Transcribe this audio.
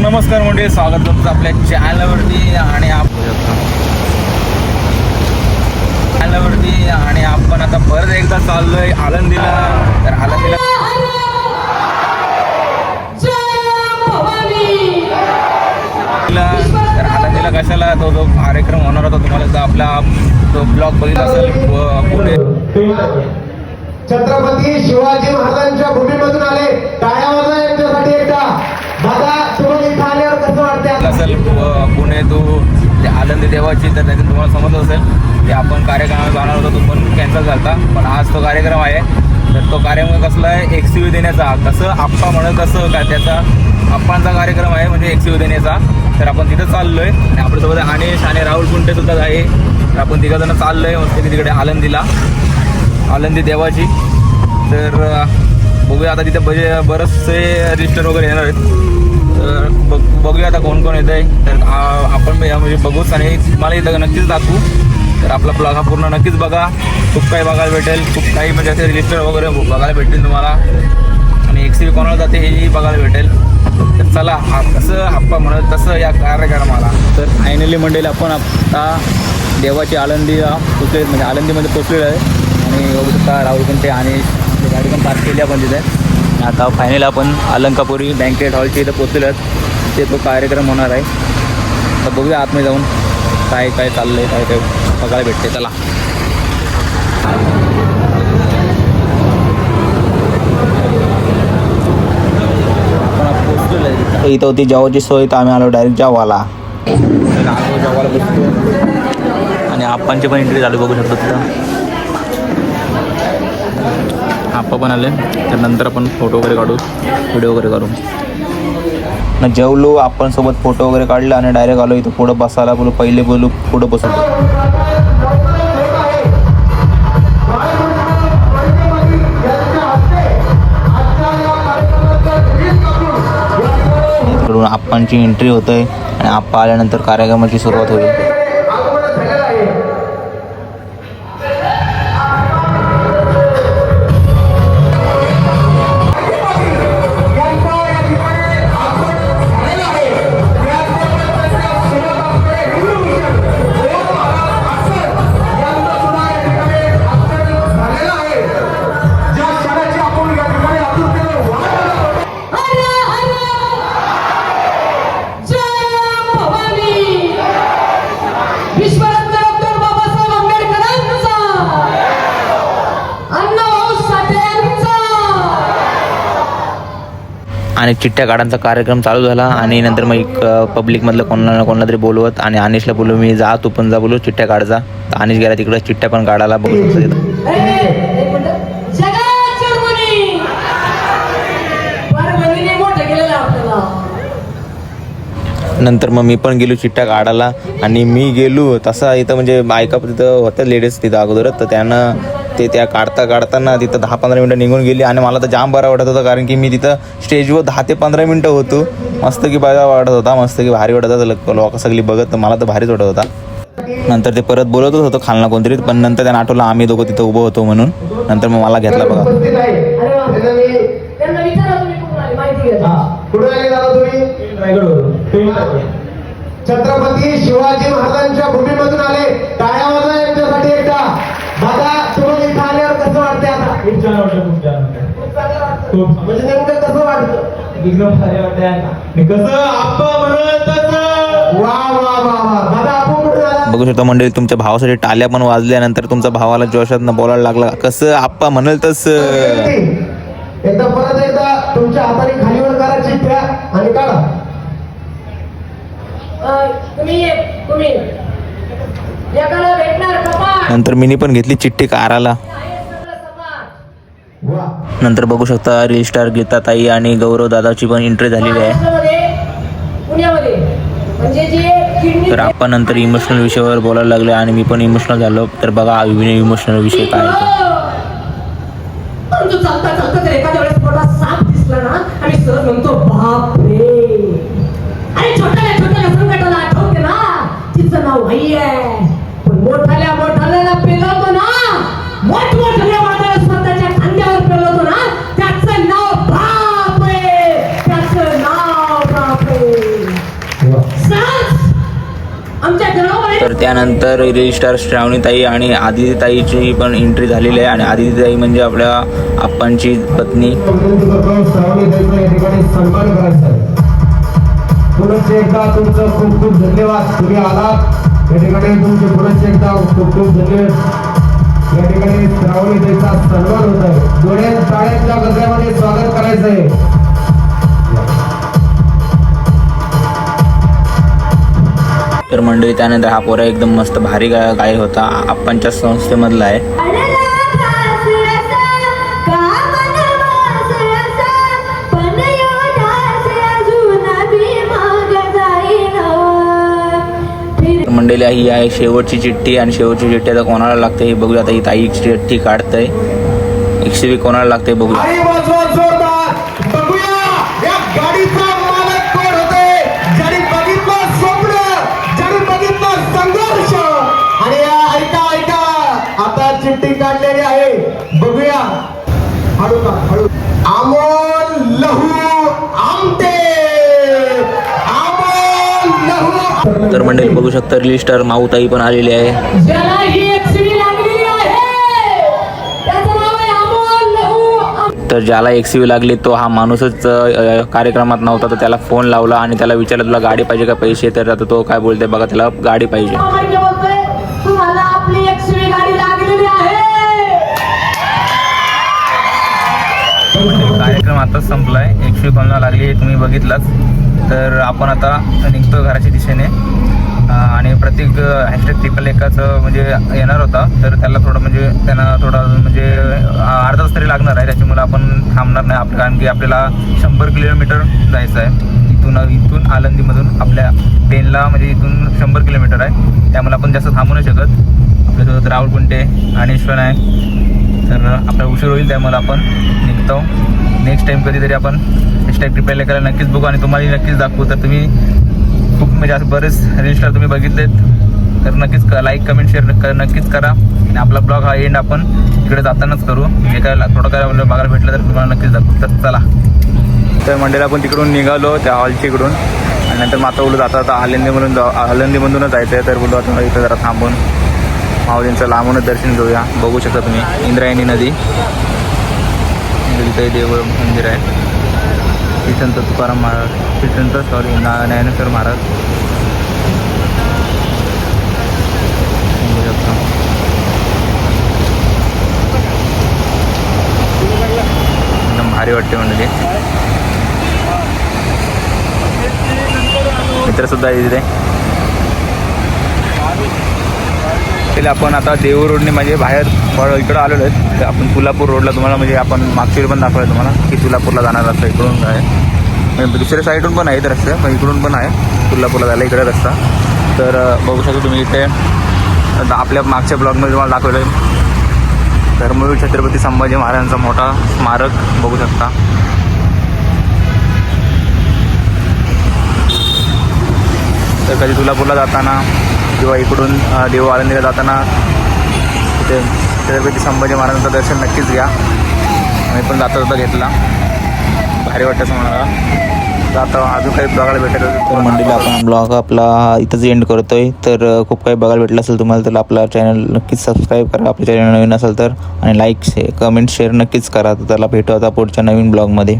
नमस्कार मंडळी, स्वागत तुमचं आपल्या चॅनलवरती आणि आपण आता परत एकदा चाललोय आळंदीला. तर आळंदीला कशाला तो जो कार्यक्रम होणार होता, तुम्हाला जर आपला तो ब्लॉग बघितला असेल पुणे छत्रपती शिवाजी महाराजांच्या भूमीमधून आले. टाळ्या वाजवा यांच्यासाठी एकदा. दादा तुम्हाला इथं आल्यावर कसं वाटतं असेल पुणे तो आळंदी देवाची, तर त्यातून तुम्हाला समजत असेल की आपण कार्यक्रमाला जाणार होतो, तो पण कॅन्सल झाला. पण आज तो कार्यक्रम आहे. तर तो कार्यक्रम कसला आहे, एक्सयू देण्याचा. कसं आप्पा म्हणत असं काय, त्याचा आप्पांचा कार्यक्रम आहे, म्हणजे एक्सयू देण्याचा. तर आपण तिथं चाललोय आणि आपल्यासोबत अनिश आणि राहुल कुंटे सुद्धा आहे. तर आपण तिघं जण चाललोय मस्त की तिकडे आळंदीला, आळंदी देवाची. तर बघूया आता तिथे बरेचसे रजिस्टर वगैरे येणार आहेत. तर बघूया आता कोण कोण येत आहे. तर आपण म्हणजे बघूच आणि मला इथं नक्कीच दाखवू. तर आपला ब्लॉग हा पूर्ण नक्कीच बघा. खूप काही बघायला भेटेल, खूप काही म्हणजे असे रजिस्टर वगैरे बघायला भेटेल तुम्हाला. आणि एक्सयू कोणाला जाते हेही बघायला भेटेल. तर चला, कसं आप्पा म्हणत तसं या कार्यक्रमाला. तर फायनली मंडळी आपण आता देवाची आळंदीला पोचले, म्हणजे आळंदीमध्ये पोचलेलं आहे. आणि बघू शकता राहुल कुंटे आणि गाडी पण पार्क केली आपण तिथे. आता फायनली आपण अलंकापुरी बँकेट हॉलच्या इथं पोचलेलो आहेत. ते तो कार्यक्रम होणार आहे. तर बघूया आतमध्ये जाऊन काय काय चाललं आहे, काय काय बघायला भेटते. चला, इथं होती जेवायची सोय, तर आम्ही आलो डायरेक्ट जेवायला. जेवायला बसतो आणि आप्पांची पण एंट्री झाली, बघू शकतो तिथं आप्पा पण आले. त्यानंतर आपण फोटो वगैरे काढू, व्हिडिओ वगैरे करू. न जेवलो आपण सोबत, फोटो वगैरे काढले आणि डायरेक्ट आलो इथं पुढं बसायला. बोलू पहिले बोलू पुढं बसवतो. इकडून आप्पांची एंट्री होत आहे आणि आप्पा आल्यानंतर कार्यक्रमाची सुरुवात होईल. आणि चिठ्ठ्या काढायचा कार्यक्रम चालू झाला. आणि नंतर मग पब्लिकमधलं कोणाला तरी बोलवत आणि अनिशला बोलू, मी जा तू पण जा बोलू चिठ्ठ्या काढजा. तर अनिश गेला तिकडे चिठ्ठ्या पण काढायला, बघू शकतो. नंतर मग मी पण गेलो चिठ्ठ्या काढायला. आणि मी गेलो तसा इथं म्हणजे बायका तिथं होत्या लेडीज तिथं अगोदरच. तर त्यानं त्या काढताना तिथं 10-15 मिनटं निघून गेली. आणि मला तर जाम बरा वाटत होता, कारण की मी तिथं स्टेजवर 10 ते 15 मिनटं होतो. मस्त की बरा वाटत होता, मस्त की भारी वाटत होता. लोक सगळी बघत, मला तर भारीच वाटत होता. नंतर ते परत बोलतच होतं खालना कोणतरी, पण नंतर त्यानं आठवलं आम्ही दोघं तिथं उभं होतो म्हणून. नंतर मग मला घेतला बघा. छत्रपती शिवाजी महाराजांच्या भूमीमधून आले. टाळ्या वाजवा यांच्यासाठी एकदा. दादा तुम्हाला इथं आल्यावर कसं वाटतं आता? खूप छान वाटतं, खूप छान वाटतं. खूप म्हणजे नेमकं कसं वाटतं? एकदम भारी वाटतं. कसं आप्पा म्हणत वा वा वा वा. दादा आपण कुठे आला? बघू शकता मंडळी, तुमच्या भावासाठी टाळ्या पण वाजल्यानंतर तुमचा भावाला जोशातनं बोलायला लागला. कसं आप्पा म्हणाल तसं. एकदा परत एकदा तुमच्या हाताने खालीवर करा चिठ्ठ्या आणि काढा. नंतर मिनी पण घेतली चिठ्ठी काराला. नंतर बघू शकता रील स्टार गीताताई आणि गौरव दादाची पण एंट्री झालेली आहे. तर आपण नंतर इमोशनल विषयावर बोलायला लागले आणि मी पण इमोशनल झालो. तर बघा इमोशनल विषय काय आहे. एखाद्या वेळेस मोठा साप दिसला ना आणि सहज म्हणतो बाप रे. अरे छोट्याला संकटाला आठवते ना, तिचं नाव आई आहे. पण मोठाल्या पेलवतो ना, मोठमोठ्या वादळ स्वतःच्या खांद्यावर पेलवतो ना, त्याचं नाव बाप रे, त्याचं नाव बाप रे. आमच्या घरावर तर त्यानंतर रील स्टार श्रावणीताई आणि आदितीताईची पण एंट्री झालेली आहे. आणि आदितीताई म्हणजे आपल्या आप्पांची पत्नी. श्रावणीताईचा या ठिकाणी सन्मान करायचा आहे. पुनश्च एकदा तुमचं खूप खूप धन्यवाद. तुम्ही आलात या ठिकाणी तुमचे पुनश्च एकदा खूप खूप धन्यवाद. या ठिकाणी श्रावणीताईचा सन्मान होत आहे. डोळ्यात टाळ्यांच्या गजरामध्ये स्वागत करायचं आहे. तर मंडळी त्यानंतर हा पोरा एकदम मस्त भारी गाय होता. आप्पांच्या संस्थेमधला आहे. मंडळी ही आहे शेवटची चिठ्ठी. आणि शेवटची चिठ्ठी आता कोणाला लागते हे बघूया. आता ही ताईची चिठ्ठी काढतंय. 120 कोणाला लागते बघूया. आणि वाजवा जोरदार बघूया या गाडीचा मालक कोण होते. ज्यांनी बघितलं स्वप्न, ज्यांनी बघितलं संघर्ष. आणि या ऐका आता चिठ्ठी काढलेली आहे. बघूया हळू का हळू. अमोल लहू आमटे. अमोल लहू. तर मंडळी बघू शकता रील स्टार माऊताई पण आलेली आहे. ज्याला ही एक्सवी लागलेली आहे त्याचं नाव आहे अमोल लहू. तर ज्याला एक्सवी लागली तो हा माणूसच कार्यक्रमात नव्हता. तर त्याला फोन लावला आणि त्याला विचारलं तुला गाडी पाहिजे का पैसे. तर आता तो काय बोलते बघा, त्याला गाडी पाहिजे. बोलतोय तुम्हाला आपली एक्सवी गाडी लागलेली आहे. कार्यक्रम आताच संपलाय. 120 कोणाला लागली हे तुम्ही बघितलाच. तर आपण आता निघतो घराच्या दिशेने. आणि प्रत्येक हॅशटॅग ट्रिपल एकाचं म्हणजे येणार होता. तर त्याला थोडं म्हणजे त्यांना थोडा म्हणजे अर्धा तास तरी लागणार आहे. त्याच्यामुळे आपण थांबणार नाही कारण की आपल्याला 100 किलोमीटर जायचं आहे. इथून आळंदीमधून आपल्या पेनला म्हणजे इथून 100 किलोमीटर आहे. त्यामुळे आपण जास्त थांबू नाही शकत. आपल्यासोबत राहुल कुंटे आणि ईश्वन आहे. तर आपला उशीर होईल त्यामुळे आपण निघतो. नेक्स्ट टाईम कधीतरी आपण हॅशटॅग ट्रिपल एकाला नक्कीच बघू आणि तुम्हाला नक्कीच दाखवू. तर तुम्ही खूप म्हणजे असं बरेच रील स्टार तुम्ही बघितलेत तर नक्कीच लाईक कमेंट शेअर नक्कीच करा. आणि आपला ब्लॉग हा एंड आपण इकडे जातानाच करू. जे काय थोडं काय आपल्याला बघायला भेटलं तर तुम्हाला नक्कीच दाखवू. तर चला. तर मंडळी आपण तिकडून निघालो त्या हॉलच्या इकडून. आणि नंतर माता बोलू जाता आळंदीमधूनच जायचं आहे. तर बोलू आता इथं जरा थांबून माऊलींचं लांबूनच दर्शन घेऊया. बघू शकता तुम्ही इंद्रायणी नदी. तिथं देव मंदिर आहे. श्री संत तुकाराम महाराज, श्री संत ज्ञानेश्वर महाराज. एकदम भारी वाटते मंडळी. मित्रसुद्धा आहे तिथे. आपण आता देऊळ रोडने म्हणजे बाहेर इकडं आलेलो आहे. आपण तुलापूर रोडला तुम्हाला म्हणजे आपण मागच्या वेळी पण दाखवलं तुम्हाला की तुलापूरला जाणार रस्ता इकडून आहे. म्हणजे दुसऱ्या साईडून पण आहेत रस्ते पण इकडून पण आहे तुलापूरला जायला इकडे रस्ता. तर बघू शकतो तुम्ही इथे आपल्या मागच्या ब्लॉगमध्ये तुम्हाला दाखवलं आहे. धर्मवीर छत्रपती संभाजी महाराजांचा मोठा स्मारक बघू शकता. तर कधी तुलापूरला जाताना किंवा इकडून देऊ आळंदीला जाताना तिथे छत्रपती संभाजी महाराजांचं दर्शन नक्कीच घ्या. मी पण जाता घेतला. भारी वाटतं मला. जाता अजून काही बघायला भेटत तर मंडळीला आपण ब्लॉग आपला इथंच एंड करतोय. तर खूप काही बघायला भेटलं असेल तुम्हाला तर आपला चॅनल नक्कीच सबस्क्राईब करा. आपल्या चॅनल नवीन असेल तर आणि लाईक कमेंट शेअर नक्कीच करा. तर त्याला भेटू आता पुढच्या नवीन ब्लॉगमध्ये.